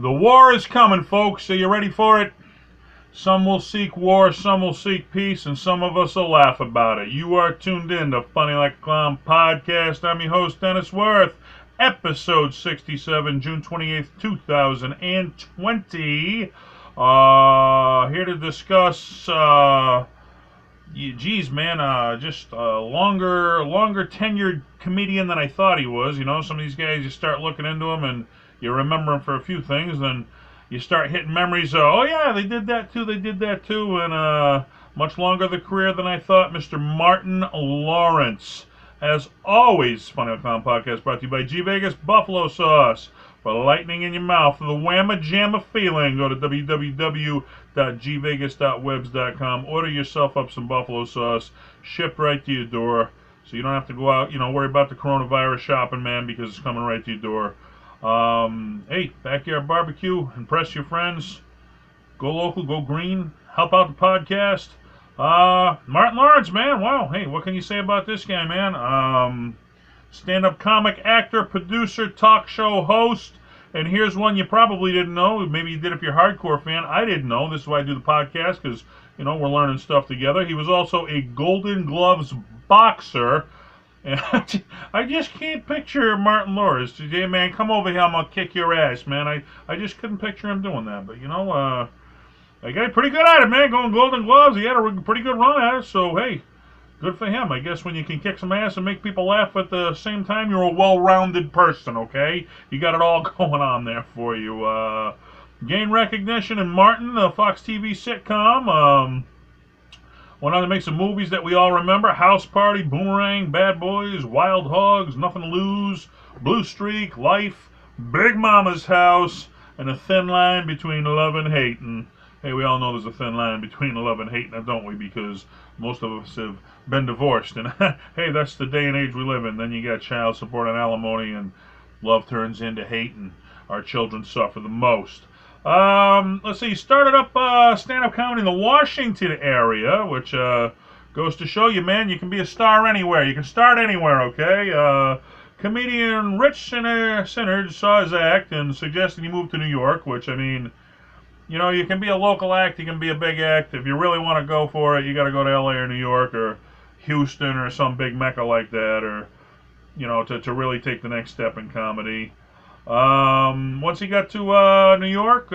The war is coming, folks. Are you ready for it? Some will seek war, some will seek peace, and some of us will laugh about it. You are tuned in to Funny Like a Clown podcast. I'm your host, Dennis Wirth. Episode 67, June 28th, 2020. Here to discuss, geez, man, just a longer tenured comedian than I thought he was. You know, some of these guys, you start looking into them and you remember them for a few things, then you start hitting memories of, oh yeah, they did that too, and much longer the career than I thought, Mr. Martin Lawrence. As always, Funny Like a Clown podcast brought to you by G Vegas Buffalo Sauce. For lightning in your mouth, for the whamma jamma feeling, go to www.gvegas.webs.com. Order yourself up some buffalo sauce, shipped right to your door, so you don't have to go out, worry about the coronavirus shopping, man, because it's coming right to your door. Hey, backyard barbecue, impress your friends, go local, go green, help out the podcast. Martin Lawrence, man, wow, hey, what can you say about this guy, man? Stand-up comic, actor, producer, talk show host, and here's one you probably didn't know, maybe you did if you're a hardcore fan, I didn't know, this is why I do the podcast, because, we're learning stuff together. He was also a Golden Gloves boxer. And I just can't picture Martin Lawrence. Hey, man, come over here, I'm going to kick your ass, man. I just couldn't picture him doing that. But, I got pretty good at it, man, going Golden Gloves. He had a pretty good run at it, so, hey, good for him. I guess when you can kick some ass and make people laugh at the same time, you're a well-rounded person, okay? You got it all going on there for you. Gain recognition in Martin, the Fox TV sitcom. Went on to make some movies that we all remember. House Party, Boomerang, Bad Boys, Wild Hogs, Nothing to Lose, Blue Streak, Life, Big Mommas House, and A Thin Line Between Love and Hate. And, hey, we all know there's a thin line between love and hate now, don't we? Because most of us have been divorced. And, hey, that's the day and age we live in. Then you got child support and alimony, and love turns into hate, and our children suffer the most. Let's see, he started up stand-up comedy in the Washington area, which goes to show you, man, you can be a star anywhere. You can start anywhere, okay? Comedian Rich Sinnard saw his act and suggested he move to New York, which, I mean, you can be a local act, you can be a big act. If you really want to go for it, you got to go to LA or New York or Houston or some big mecca like that, or, to really take the next step in comedy. Once he got to New York,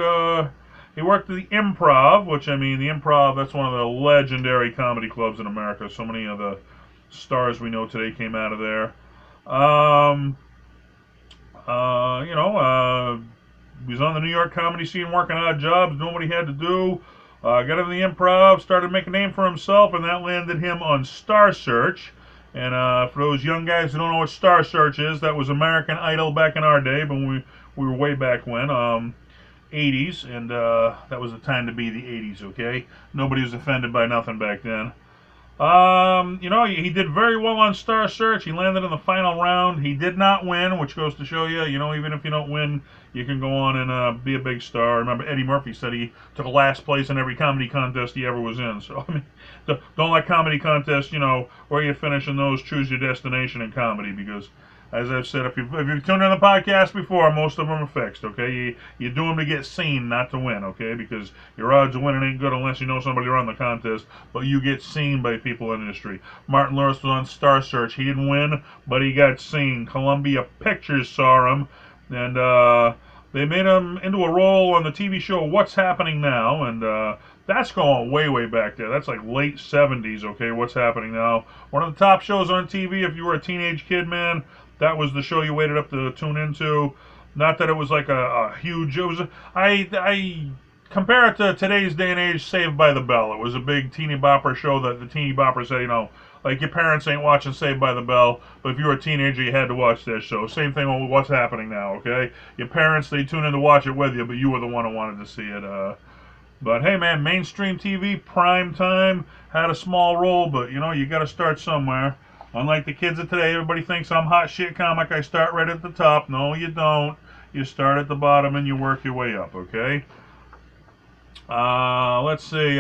he worked at the Improv, which, I mean, the Improv, that's one of the legendary comedy clubs in America. So many of the stars we know today came out of there. He was on the New York comedy scene working odd jobs, doing what he had to do. Got into the Improv, started making a name for himself, and that landed him on Star Search. And for those young guys who don't know what Star Search is, that was American Idol back in our day, but we were way back when, 80s, and that was the time to be the 80s, okay? Nobody was offended by nothing back then. He did very well on Star Search. He landed in the final round. He did not win, which goes to show you, even if you don't win, you can go on and be a big star. Remember, Eddie Murphy said he took last place in every comedy contest he ever was in. So, I mean, don't let comedy contests, where you finish in those, choose your destination in comedy, because, as I've said, if you've tuned in the podcast before, most of them are fixed, okay? You do them to get seen, not to win, okay? Because your odds of winning ain't good unless you know somebody around the contest, but you get seen by people in the industry. Martin Lawrence was on Star Search. He didn't win, but he got seen. Columbia Pictures saw him, and they made him into a role on the TV show What's Happening Now, and that's going way, way back there. That's like late 70s, okay, What's Happening Now. One of the top shows on TV if you were a teenage kid, man. That was the show you waited up to tune into. Not that it was like a huge... It was. I compare it to today's day and age, Saved by the Bell. It was a big teeny bopper show that the teeny boppers said, like your parents ain't watching Saved by the Bell, but if you were a teenager, you had to watch that show. Same thing with What's Happening Now, okay? Your parents, they tune in to watch it with you, but you were the one who wanted to see it. But hey, man, mainstream TV, prime time, had a small role, but you got to start somewhere. Unlike the kids of today, everybody thinks I'm hot shit comic, I start right at the top. No, you don't. You start at the bottom and you work your way up, okay? Let's see.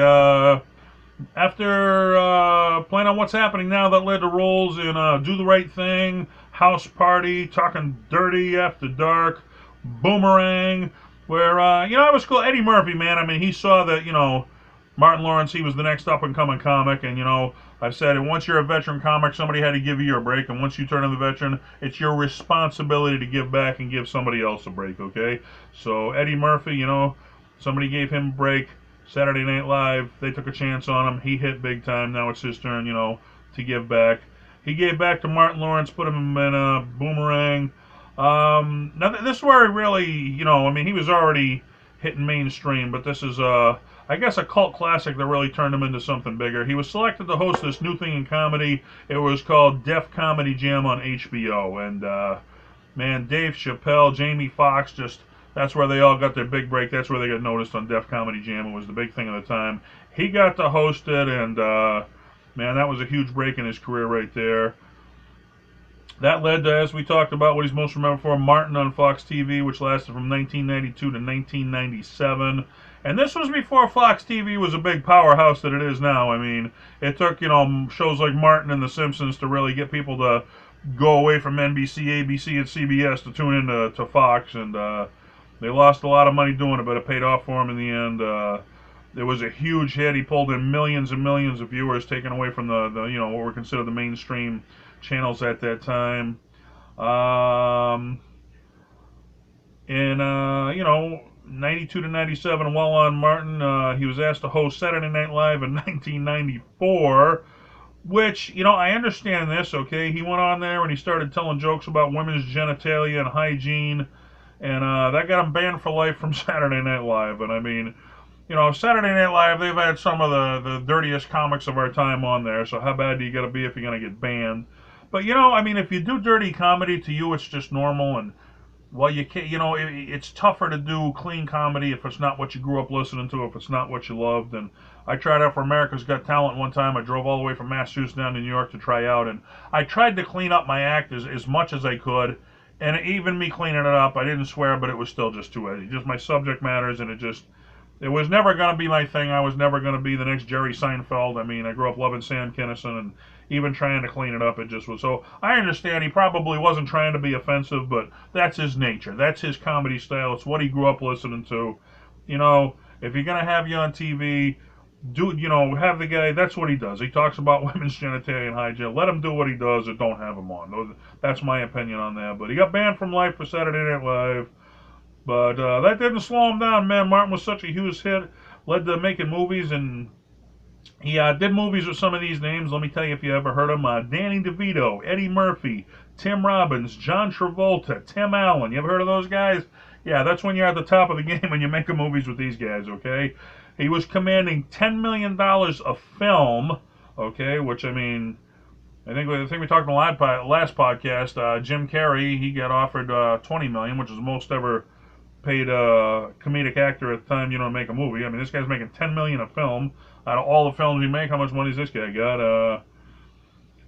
After playing on What's Happening Now, that led to roles in Do the Right Thing, House Party, Talking Dirty After Dark, Boomerang, where, it was cool. Eddie Murphy, man, I mean, he saw that, Martin Lawrence, he was the next up-and-coming comic, and, I said, and once you're a veteran comic, somebody had to give you a break, and once you turn into the veteran, it's your responsibility to give back and give somebody else a break, okay? So Eddie Murphy, somebody gave him a break. Saturday Night Live, they took a chance on him. He hit big time. Now it's his turn, to give back. He gave back to Martin Lawrence, put him in a Boomerang. Now this is where he really, I mean, he was already hitting mainstream, but this is, I guess, a cult classic that really turned him into something bigger. He was selected to host this new thing in comedy. It was called Def Comedy Jam on HBO, and man, Dave Chappelle, Jamie Foxx, that's where they all got their big break. That's where they got noticed on Def Comedy Jam. It was the big thing at the time. He got to host it, and man, that was a huge break in his career right there. That led to, as we talked about, what he's most remembered for, Martin on Fox TV, which lasted from 1992 to 1997. And this was before Fox TV was a big powerhouse that it is now. I mean, it took, shows like Martin and The Simpsons to really get people to go away from NBC, ABC, and CBS to tune in to Fox. And they lost a lot of money doing it, but it paid off for him in the end. It was a huge hit. He pulled in millions and millions of viewers, taken away from the what were considered the mainstream channels at that time. In 92 to 97, while on Martin, he was asked to host Saturday Night Live in 1994, which, I understand this, okay? He went on there and he started telling jokes about women's genitalia and hygiene, and that got him banned for life from Saturday Night Live. And I mean, Saturday Night Live, they've had some of the dirtiest comics of our time on there, so how bad do you got to be if you're going to get banned? But, I mean, if you do dirty comedy, to you it's just normal, and, well, you can't, it's tougher to do clean comedy if it's not what you grew up listening to, if it's not what you loved. And I tried out for America's Got Talent one time. I drove all the way from Massachusetts down to New York to try out, and I tried to clean up my act as much as I could, and even me cleaning it up, I didn't swear, but it was still just too edgy. Just my subject matters, and it was never going to be my thing. I was never going to be the next Jerry Seinfeld. I mean, I grew up loving Sam Kinison, and even trying to clean it up, it just was. So I understand he probably wasn't trying to be offensive, but that's his nature. That's his comedy style. It's what he grew up listening to. If you're going to have you on TV, have the guy, that's what he does. He talks about women's genitalia and hygiene. Let him do what he does, or don't have him on. That's my opinion on that. But he got banned from life for Saturday Night Live. But that didn't slow him down, man. Martin was such a huge hit, led to making movies, and he did movies with some of these names. Let me tell you if you ever heard them. Danny DeVito, Eddie Murphy, Tim Robbins, John Travolta, Tim Allen. You ever heard of those guys? Yeah, that's when you're at the top of the game when you're making movies with these guys, okay? He was commanding $10 million a film, okay, which, I mean, I think we talked in the last podcast. Jim Carrey, he got offered $20 million, which is the most ever paid comedic actor at the time, to make a movie. I mean, this guy's making $10 million a film. Out of all the films he make, how much money has this guy got?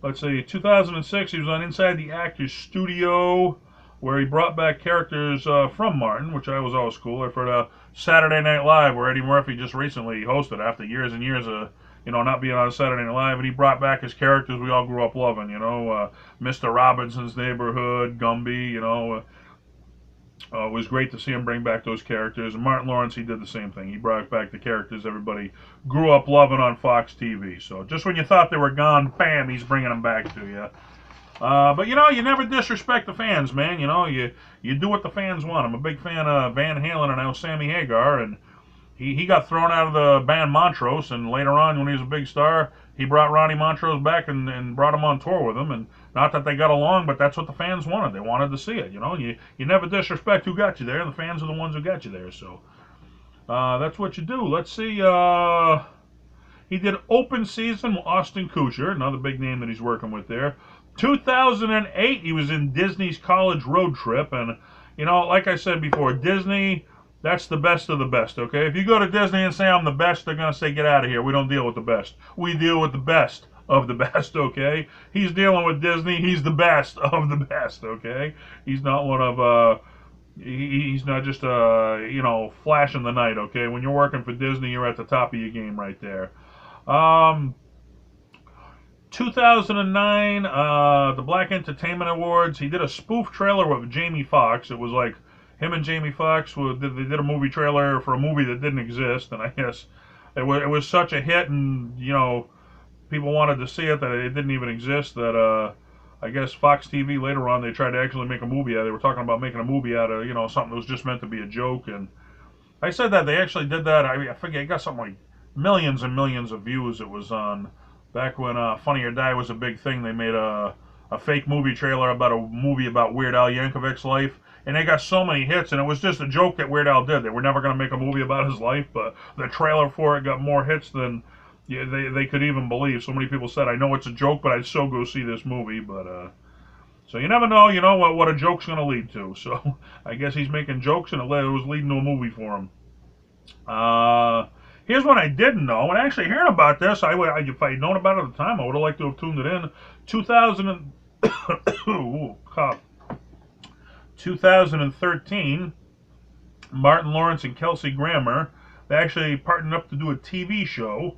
Let's see, 2006, he was on Inside the Actors Studio, where he brought back characters from Martin, which I was always cool. I've heard Saturday Night Live, where Eddie Murphy just recently hosted after years and years of not being on Saturday Night Live, and he brought back his characters we all grew up loving. Mr. Robinson's Neighborhood, Gumby. It was great to see him bring back those characters. And Martin Lawrence, he did the same thing. He brought back the characters everybody grew up loving on Fox TV. So just when you thought they were gone, bam, he's bringing them back to you. But you never disrespect the fans, man. You do what the fans want. I'm a big fan of Van Halen and now Sammy Hagar, and he got thrown out of the band Montrose, and later on when he was a big star, he brought Ronnie Montrose back and brought him on tour with him. And not that they got along, but that's what the fans wanted. They wanted to see it. You never disrespect who got you there, and the fans are the ones who got you there. So that's what you do. Let's see. He did Open Season with Austin Kuchar, another big name that he's working with there. 2008, he was in Disney's College Road Trip, and like I said before, Disney, that's the best of the best, okay? If you go to Disney and say I'm the best, they're going to say get out of here. We don't deal with the best. We deal with the best of the best, okay? He's dealing with Disney. He's the best of the best, okay? He's not one of, he's not just, flash in the night, okay? When you're working for Disney, you're at the top of your game right there. 2009, the Black Entertainment Awards, he did a spoof trailer with Jamie Foxx. It was like, him and Jamie Foxx, they did a movie trailer for a movie that didn't exist, and I guess it was such a hit, and people wanted to see it that it didn't even exist. That I guess Fox TV later on they tried to actually make a movie out of it. They were talking about making a movie out of something that was just meant to be a joke, and I said that they actually did that. I forget, it got something like millions and millions of views. It was on back when Funny or Die was a big thing. They made a fake movie trailer about a movie about Weird Al Yankovic's life, and they got so many hits. And it was just a joke that Weird Al did. They were never going to make a movie about his life, but the trailer for it got more hits than they could even believe. So many people said, "I know it's a joke, but I'd still go see this movie." But so you never know, what a joke's going to lead to. So I guess he's making jokes, and it was leading to a movie for him. Here's one I didn't know, and actually hearing about this, if I'd known about it at the time, I would have liked to have tuned it in. 2013, Martin Lawrence and Kelsey Grammer, they actually partnered up to do a TV show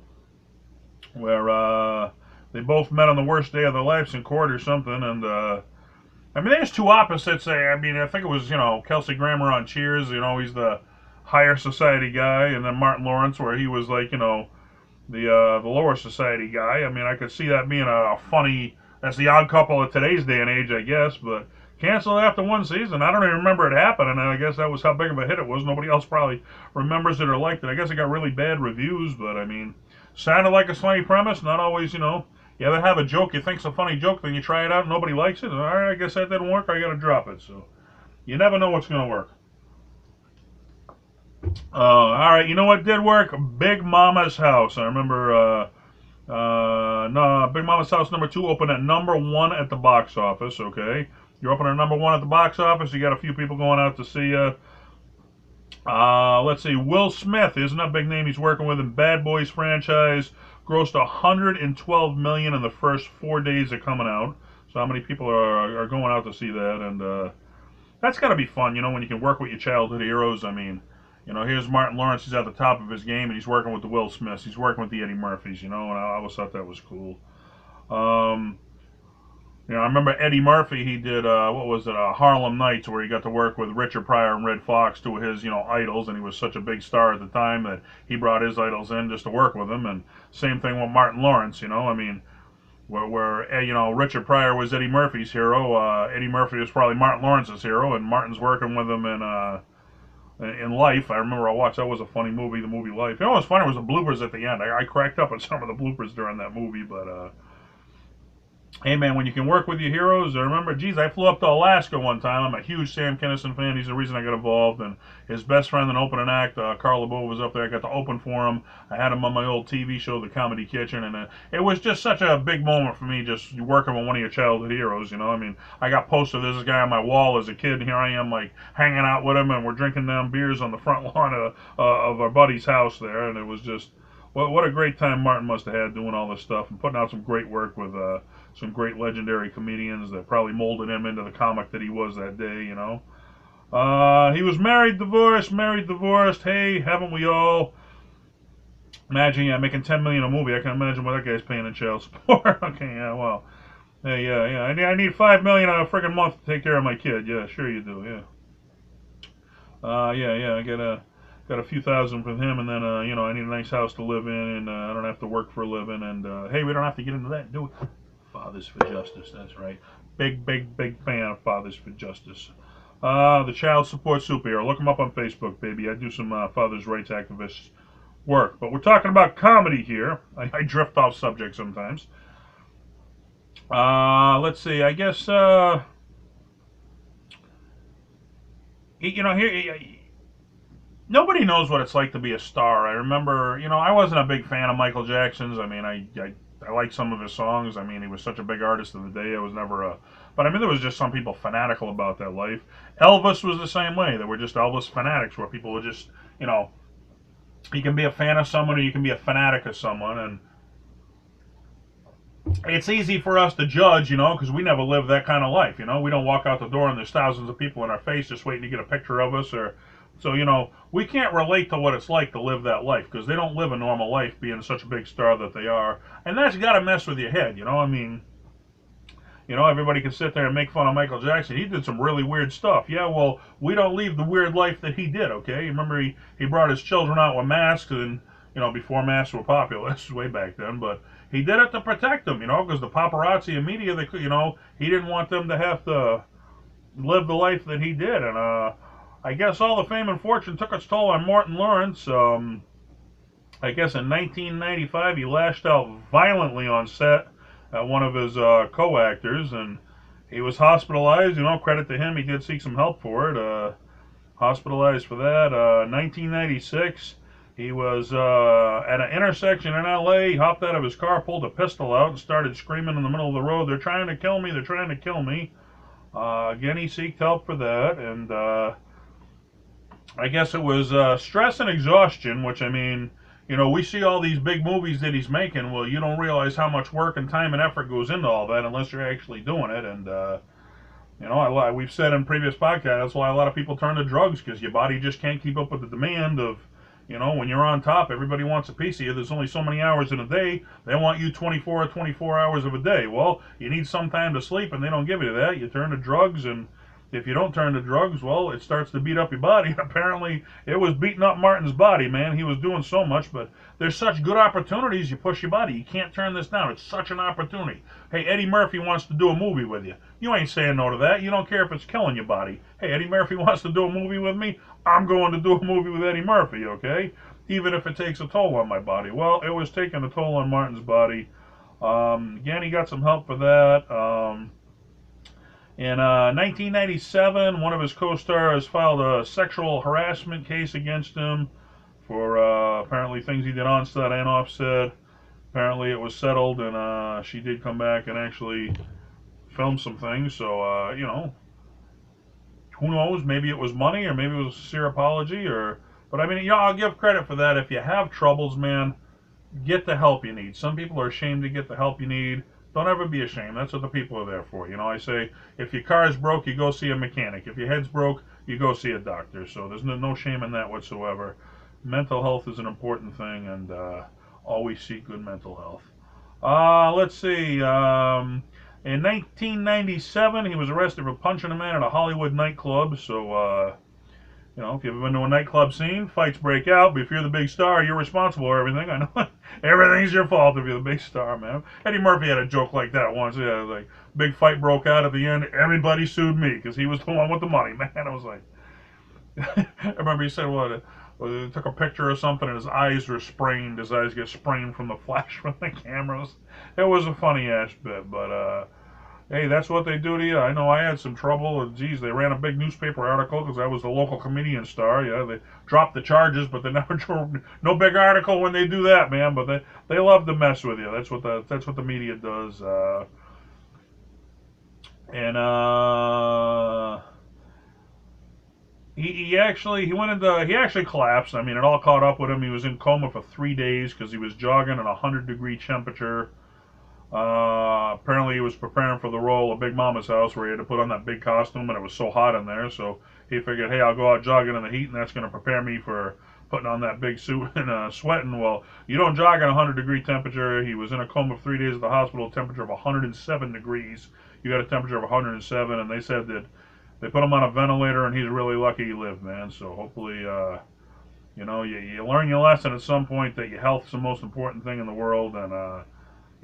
where they both met on the worst day of their lives in court or something, and I mean, there's two opposites. I think it was, Kelsey Grammer on Cheers, he's the higher society guy, and then Martin Lawrence, where he was like, the lower society guy. I mean, I could see that being a funny, that's the Odd Couple of today's day and age, I guess, but canceled after one season. I don't even remember it happening, and I guess that was how big of a hit it was. Nobody else probably remembers it or liked it. I guess it got really bad reviews, but I mean, sounded like a funny premise, not always, you ever have a joke you think's a funny joke, then you try it out and nobody likes it, and all right, I guess that didn't work, I gotta drop it. So you never know what's gonna work. All right, you know what did work? Big Momma's House. I remember no, Big Momma's House #2 opened at #1 at the box office. Okay, you're opening at #1 at the box office. You got a few people going out to see you. Let's see, Will Smith isn't a big name he's working with in Bad Boys franchise. Grossed $112 million in the first 4 days of coming out. So how many people are going out to see that? And that's got to be fun, when you can work with your childhood heroes. I mean, here's Martin Lawrence. He's at the top of his game, and he's working with the Will Smiths. He's working with the Eddie Murphys, and I always thought that was cool. I remember Eddie Murphy, he did, what was it, Harlem Nights, where he got to work with Richard Pryor and Red Fox, two of his, idols, and he was such a big star at the time that he brought his idols in just to work with him, and same thing with Martin Lawrence, I mean, where Richard Pryor was Eddie Murphy's hero, Eddie Murphy was probably Martin Lawrence's hero, and Martin's working with him in Life. I remember I watched, that was a funny movie, the movie Life. What was funny was the bloopers at the end. I cracked up at some of the bloopers during that movie, but, hey man, when you can work with your heroes, I remember, geez, I flew up to Alaska one time. I'm a huge Sam Kinison fan. He's the reason I got involved. And his best friend and opening act, Carl LeBeau, was up there. I got to open for him. I had him on my old TV show, The Comedy Kitchen, and it was just such a big moment for me, just working with one of your childhood heroes. I mean, I got posted as this guy on my wall as a kid, and here I am, like, hanging out with him, and we're drinking down beers on the front lawn of our buddy's house there, and it was just, what a great time Martin must have had doing all this stuff and putting out some great work with some great legendary comedians that probably molded him into the comic that he was that day, He was married, divorced. Hey, haven't we all? Imagine, making $10 million a movie. I can imagine what that guy's paying in child support. Okay, yeah, well, hey, yeah. I need $5 million a freaking month to take care of my kid. Yeah, sure you do. Yeah. Yeah. I got a few thousand from him, and then I need a nice house to live in, and I don't have to work for a living. And hey, we don't have to get into that, do we? Fathers for Justice, that's right. Big fan of Fathers for Justice. The Child Support Superhero. Look him up on Facebook, baby. I do some fathers' rights activist work. But we're talking about comedy here. I drift off subject sometimes. Let's see. I guess, here, nobody knows what it's like to be a star. I remember, I wasn't a big fan of Michael Jackson's. I mean, I like some of his songs. I mean, he was such a big artist of the day. I was never but I mean, there was just some people fanatical about that life. Elvis was the same way. There were just Elvis fanatics, where people were just, you can be a fan of someone or you can be a fanatic of someone, and it's easy for us to judge, because we never lived that kind of life. We don't walk out the door and there's thousands of people in our face just waiting to get a picture of us, so, we can't relate to what it's like to live that life, because they don't live a normal life being such a big star that they are. And that's got to mess with your head, I mean, You know, everybody can sit there and make fun of Michael Jackson. He did some really weird stuff. Yeah, well, we don't leave the weird life that he did, okay? Remember, he brought his children out with masks, and, you know, before masks were popular. This is way back then, but he did it to protect them, you know, because the paparazzi and media, they could, you know, he didn't want them to have to live the life that he did. And I guess all the fame and fortune took its toll on Martin Lawrence. I guess in 1995 he lashed out violently on set at one of his co-actors, and he was hospitalized. You know, credit to him, he did seek some help for it. Hospitalized for that. 1996, he was at an intersection in LA. He hopped out of his car, pulled a pistol out, and started screaming in the middle of the road, "They're trying to kill me! They're trying to kill me!" Again, he sought help for that, and I guess it was stress and exhaustion, which, I mean, you know, we see all these big movies that he's making. Well, you don't realize how much work and time and effort goes into all that unless you're actually doing it. And, you know, we've said in previous podcasts, that's why a lot of people turn to drugs, because your body just can't keep up with the demand of, you know, when you're on top, everybody wants a piece of you. There's only so many hours in a day. They want you 24 hours of a day. Well, you need some time to sleep, and they don't give you that. You turn to drugs, and if you don't turn to drugs, well, it starts to beat up your body. Apparently, it was beating up Martin's body, man. He was doing so much, but there's such good opportunities, you push your body. You can't turn this down. It's such an opportunity. Hey, Eddie Murphy wants to do a movie with you. You ain't saying no to that. You don't care if it's killing your body. Hey, Eddie Murphy wants to do a movie with me. I'm going to do a movie with Eddie Murphy, okay? Even if it takes a toll on my body. Well, it was taking a toll on Martin's body. Again, he got some help for that. In 1997, one of his co-stars filed a sexual harassment case against him for apparently things he did on set and off set. Apparently it was settled, and she did come back and actually film some things. So, you know, who knows? Maybe it was money, or maybe it was a sincere apology, or... But, I mean, you know, I'll give credit for that. If you have troubles, man, get the help you need. Some people are ashamed to get the help you need. Don't ever be ashamed. That's what the people are there for. You know, I say, if your car is broke, you go see a mechanic. If your head's broke, you go see a doctor. So there's no shame in that whatsoever. Mental health is an important thing, and always seek good mental health. Let's see. In 1997, he was arrested for punching a man at a Hollywood nightclub. So, you know, if you've ever been to a nightclub scene, fights break out, but if you're the big star, you're responsible for everything. I know everything's your fault if you're the big star, man. Eddie Murphy had a joke like that once. Yeah, like, big fight broke out at the end. Everybody sued me because he was the one with the money, man. I was like, I remember he said, well, he took a picture or something and his eyes were sprained. His eyes get sprained from the flash from the cameras. It was a funny ass bit, but, hey, that's what they do to you. I know I had some trouble. Geez, they ran a big newspaper article because I was the local comedian star. Yeah, they dropped the charges, but they never drew no big article when they do that, man. But they love to mess with you. That's what the media does. He actually collapsed. I mean, it all caught up with him. He was in coma for 3 days because he was jogging at a 100-degree temperature. Apparently he was preparing for the role of Big Momma's House, where he had to put on that big costume, and it was so hot in there, so he figured, hey, I'll go out jogging in the heat, and that's going to prepare me for putting on that big suit and sweating. Well, you don't jog at 100-degree temperature. He was in a coma for 3 days at the hospital, temperature of 107 degrees. You got a temperature of 107, and they said that they put him on a ventilator, and he's really lucky he lived, man. So hopefully, you know, you learn your lesson at some point that your health is the most important thing in the world, and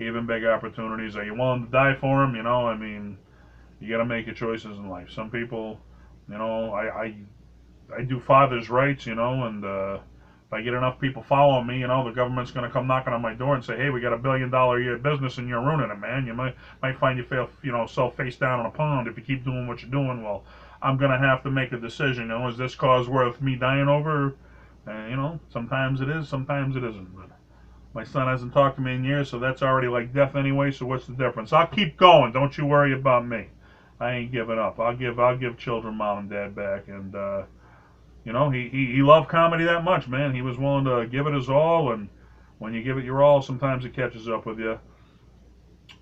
even big opportunities. Are you willing to die for them? You know, I mean, you got to make your choices in life. Some people, you know, I do father's rights, you know, and if I get enough people following me, you know, the government's going to come knocking on my door and say, hey, we got $1 billion a year business and you're ruining it, man. You might find yourself face down in a pond if you keep doing what you're doing. Well, I'm going to have to make a decision. You know, is this cause worth me dying over? You know, sometimes it is, sometimes it isn't. But my son hasn't talked to me in years, so that's already like death anyway, so what's the difference? I'll keep going. Don't you worry about me. I ain't giving up. I'll give children mom and dad back. And, you know, he loved comedy that much, man. He was willing to give it his all, and when you give it your all, sometimes it catches up with you.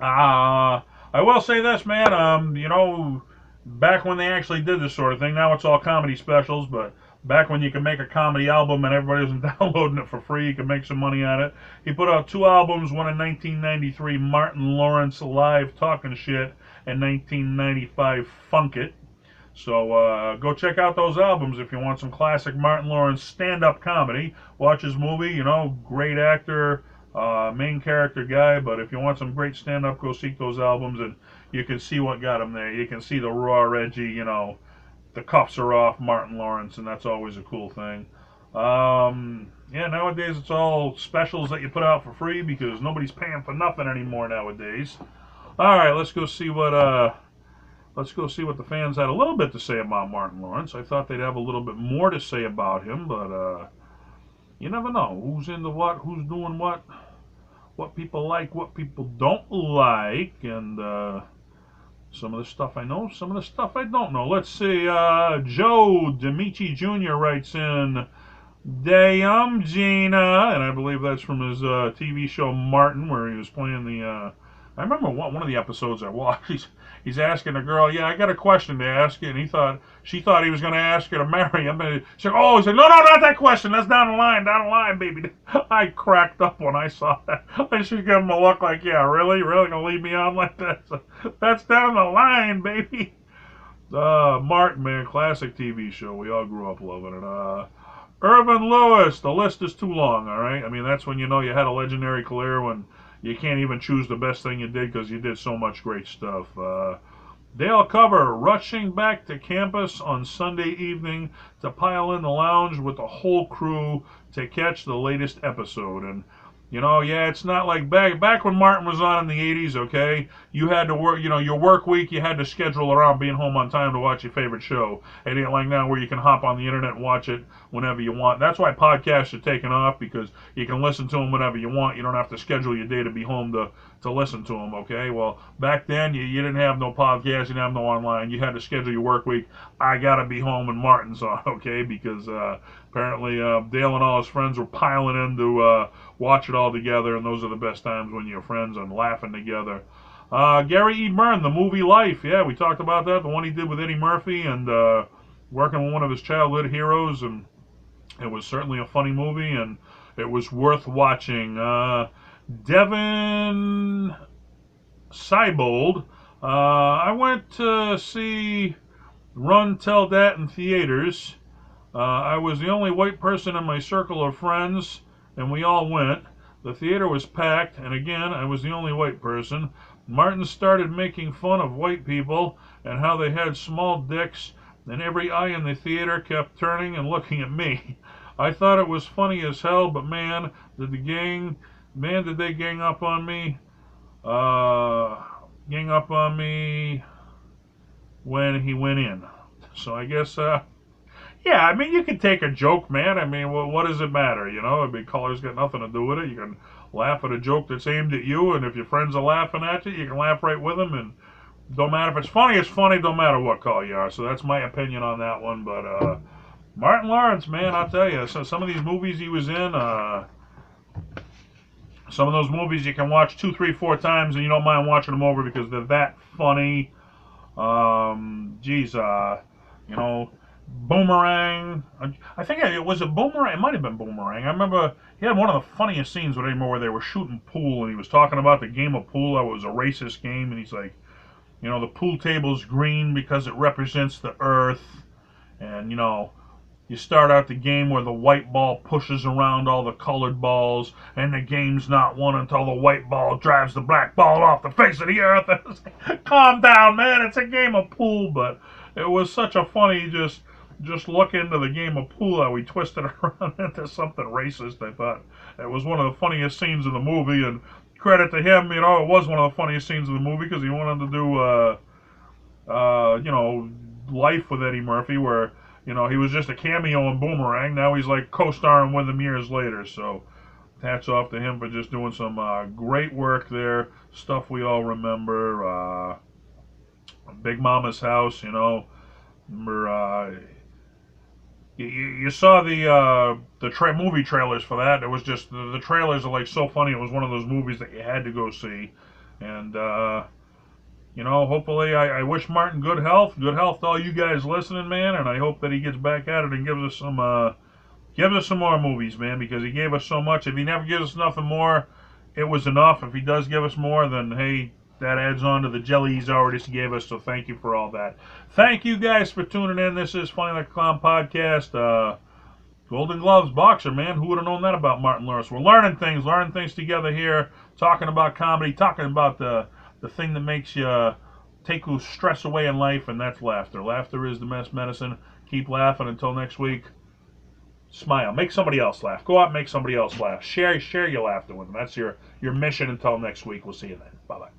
I will say this, man. You know, back when they actually did this sort of thing, now it's all comedy specials, but back when you could make a comedy album and everybody wasn't downloading it for free, you could make some money on it. He put out 2 albums, one in 1993, Martin Lawrence Live Talking Shit, and 1995 Funk It. So go check out those albums if you want some classic Martin Lawrence stand-up comedy. Watch his movie, great actor, main character guy. But if you want some great stand-up, go seek those albums, and you can see what got him there. You can see the raw, edgy, the cuffs are off Martin Lawrence, and that's always a cool thing. Yeah, nowadays it's all specials that you put out for free because nobody's paying for nothing anymore nowadays. All right, let's go see what the fans had a little bit to say about Martin Lawrence. I thought they'd have a little bit more to say about him, but you never know who's into what, who's doing what people like, what people don't like, and some of the stuff I know, some of the stuff I don't know. Let's see. Joe Demichi Jr. writes in, Damn Gina, and I believe that's from his TV show Martin, where he was playing the. I remember one of the episodes I watched. He's asking a girl, "Yeah, I got a question to ask you," and she thought he was going to ask her to marry him. And she said, "Oh," he said, "No, not that question. That's down the line, baby." I cracked up when I saw that. I should give him a look like, "Yeah, really gonna lead me on like that? That's down the line, baby." Martin, man, classic TV show. We all grew up loving it. Irvin Lewis, the list is too long, all right? I mean, that's when you know you had a legendary career, when you can't even choose the best thing you did because you did so much great stuff. Dale Cover, rushing back to campus on Sunday evening to pile in the lounge with the whole crew to catch the latest episode. And yeah, it's not like back when Martin was on in the 80s, okay? You had to work, your work week, you had to schedule around being home on time to watch your favorite show. It ain't like now where you can hop on the internet and watch it whenever you want. That's why podcasts are taking off, because you can listen to them whenever you want. You don't have to schedule your day to be home to listen to them, okay? Well, back then, you didn't have no podcast, you didn't have no online. You had to schedule your work week. I gotta be home when Martin's on, okay? Because apparently Dale and all his friends were piling in to watch it all together, and those are the best times when you're friends and laughing together. Gary E. Byrne, the movie Life. Yeah, we talked about that, the one he did with Eddie Murphy, and working with one of his childhood heroes, and it was certainly a funny movie, and it was worth watching. Devin Seibold, I went to see Run Tell Dat in theaters. I was the only white person in my circle of friends, and we all went. The theater was packed, and again, I was the only white person. Martin started making fun of white people and how they had small dicks, and every eye in the theater kept turning and looking at me. I thought it was funny as hell, but man, did they gang up on me? Gang up on me when he went in. So I guess, yeah, I mean, you can take a joke, man. I mean, what does it matter, I mean, color's got nothing to do with it. You can laugh at a joke that's aimed at you, and if your friends are laughing at you, you can laugh right with them, and don't matter if it's funny, don't matter what color you are. So that's my opinion on that one. But Martin Lawrence, man, I'll tell you, so some of these movies he was in, some of those movies you can watch 2, 3, 4 times, and you don't mind watching them over because they're that funny. Boomerang. I think it was a Boomerang. It might have been Boomerang. I remember he had one of the funniest scenes with him where they were shooting pool, and he was talking about the game of pool. How it was a racist game, and he's like, the pool table's green because it represents the earth, and you start out the game where the white ball pushes around all the colored balls, and the game's not won until the white ball drives the black ball off the face of the earth. Calm down, man. It's a game of pool, but it was such a funny just look into the game of pool, how we twisted it around into something racist. I thought it was one of the funniest scenes in the movie, and credit to him, it was one of the funniest scenes of the movie because he wanted to do, Life with Eddie Murphy, where, he was just a cameo in Boomerang. Now he's like co-starring with him years later, so hats off to him for just doing some great work there, stuff we all remember. Big Mommas House, remember, you saw the movie trailers for that. It was just the trailers are like so funny. It was one of those movies that you had to go see, and hopefully I wish Martin good health to all you guys listening, man, and I hope that he gets back at it and gives us some more movies, man, because he gave us so much. If he never gives us nothing more, it was enough. If he does give us more, then hey, That adds on to the jelly he's already gave us, so thank you for all that. Thank you guys for tuning in. This is Funny Like a Clown podcast. Golden Gloves boxer, man. Who would have known that about Martin Lawrence? We're learning things together here, talking about comedy, talking about the thing that makes you take stress away in life, and that's laughter. Laughter is the best medicine. Keep laughing until next week. Smile. Make somebody else laugh. Go out and make somebody else laugh. Share your laughter with them. That's your mission until next week. We'll see you then. Bye-bye.